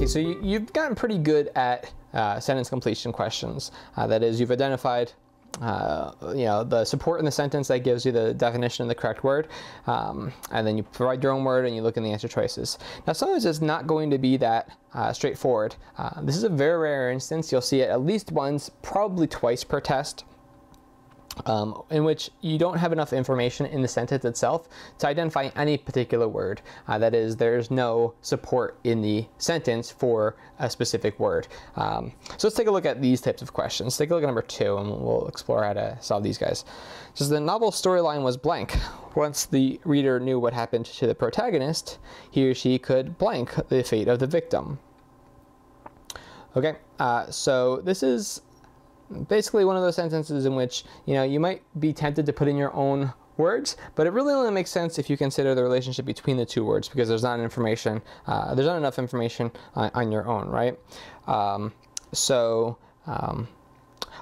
so you've gotten pretty good at sentence completion questions. That is, you've identified the support in the sentence that gives you the definition of the correct word, and then you provide your own word and you look in the answer choices. Now sometimes it's not going to be that straightforward. This is a very rare instance. You'll see it at least once, probably twice per test, in which you don't have enough information in the sentence itself to identify any particular word. That is, there's no support in the sentence for a specific word. So let's take a look at these types of questions. Take a look at number 2 and we'll explore how to solve these guys. So the novel storyline was blank. Once the reader knew what happened to the protagonist, he or she could blank the fate of the victim. Okay, so this is basically one of those sentences in which you might be tempted to put in your own words, but it really only makes sense if you consider the relationship between the two words, because there's not enough information on your own, right?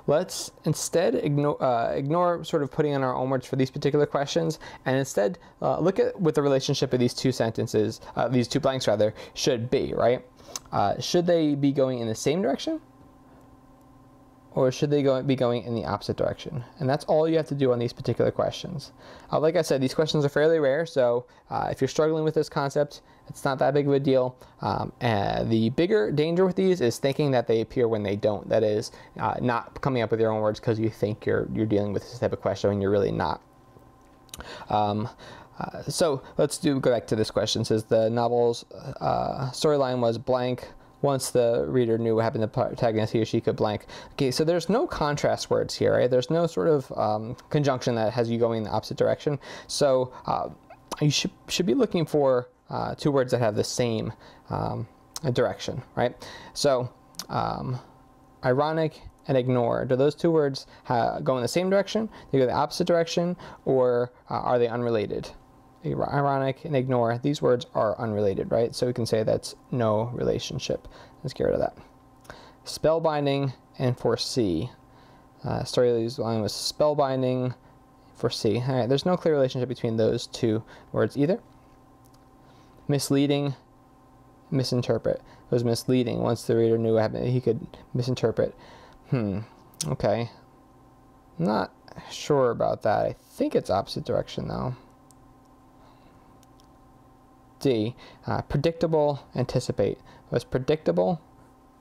Let's instead ignore sort of putting in our own words for these particular questions, and instead look at what the relationship of these two sentences, these two blanks rather, should be, right? Should they be going in the same direction? Or should they be going in the opposite direction? And that's all you have to do on these particular questions. Like I said, these questions are fairly rare, so if you're struggling with this concept, it's not that big of a deal. And the bigger danger with these is thinking that they appear when they don't. That is, not coming up with your own words because you think you're dealing with this type of question when you're really not. So let's go back to this question. It says the novel's storyline was blank. Once the reader knew what happened to the protagonist, he or she could blank. Okay, so there's no contrast words here, right? There's no sort of conjunction that has you going in the opposite direction. So you should be looking for two words that have the same direction, right? So ironic and ignore. Do those two words go in the same direction? They go the opposite direction, or are they unrelated? Ironic and ignore, these words are unrelated, right? So we can say that's no relationship. Let's get rid of that. Spellbinding and foresee. Storyline was spellbinding, foresee. All right, there's no clear relationship between those two words either. Misleading, misinterpret. It was misleading. Once the reader knew what happened, he could misinterpret. Okay. I'm not sure about that. I think it's opposite direction though. D, predictable, anticipate. It was predictable,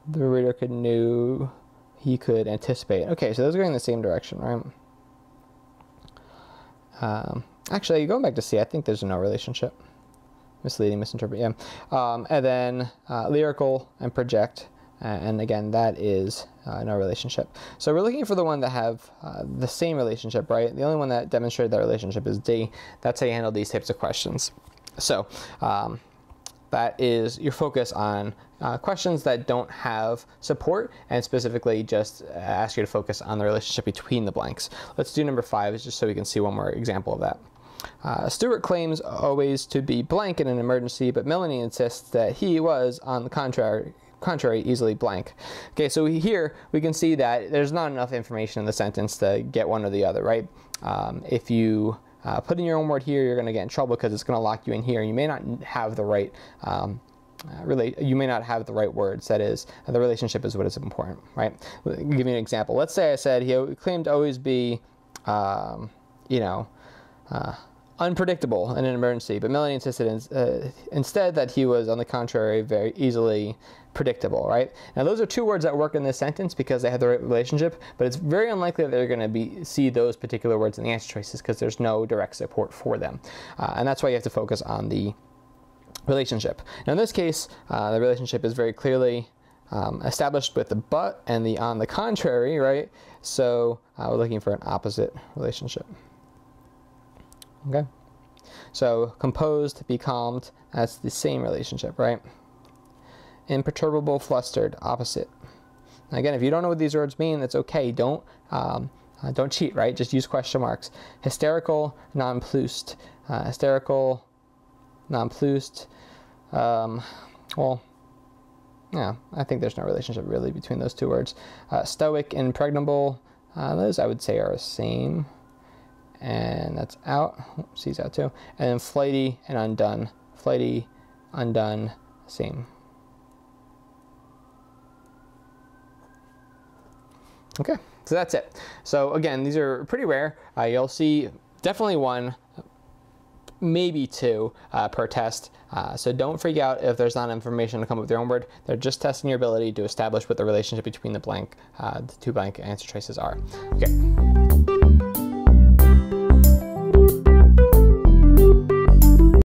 the reader knew he could anticipate. Okay, so those are going in the same direction, right? Actually, going back to C, I think there's no relationship. Misleading, misinterpret, yeah. And then lyrical and project, and again, that is no relationship. So we're looking for the one that have the same relationship, right? The only one that demonstrated that relationship is D. That's how you handle these types of questions. So that is your focus on questions that don't have support, and specifically just ask you to focus on the relationship between the blanks. Let's do number 5 just so we can see one more example of that. Stuart claims always to be blank in an emergency, but Melanie insists that he was, on the contrary, easily blank. Okay, so here we can see that there's not enough information in the sentence to get one or the other, right? If you put in your own word here, you're going to get in trouble because it's going to lock you in here. You may not have the right you may not have the right words. That is, the relationship is what is important, right? I'll give you an example. Let's say I said he claimed to always be, unpredictable in an emergency, but Melanie insisted instead that he was, on the contrary, very easily predictable, right? Now those are two words that work in this sentence because they have the right relationship, but it's very unlikely that they're going to see those particular words in the answer choices because there's no direct support for them. And that's why you have to focus on the relationship. Now in this case, the relationship is very clearly established with the but and the on the contrary, right? So we're looking for an opposite relationship. Okay, so composed, be calmed, that's the same relationship, right? Imperturbable, flustered, opposite. Now again, if you don't know what these words mean, that's okay. Don't cheat, right? Just use question marks. Hysterical, nonplussed. Hysterical, nonplussed. Well, yeah, I think there's no relationship really between those two words. Stoic, impregnable, those I would say are the same. And that's out. C's out too. And then flighty and undone. Flighty, undone, same. Okay, so that's it. So again, these are pretty rare. You'll see definitely one, maybe two per test. So don't freak out if there's not information to come up with your own word. They're just testing your ability to establish what the relationship between the two blank answer choices are. Okay.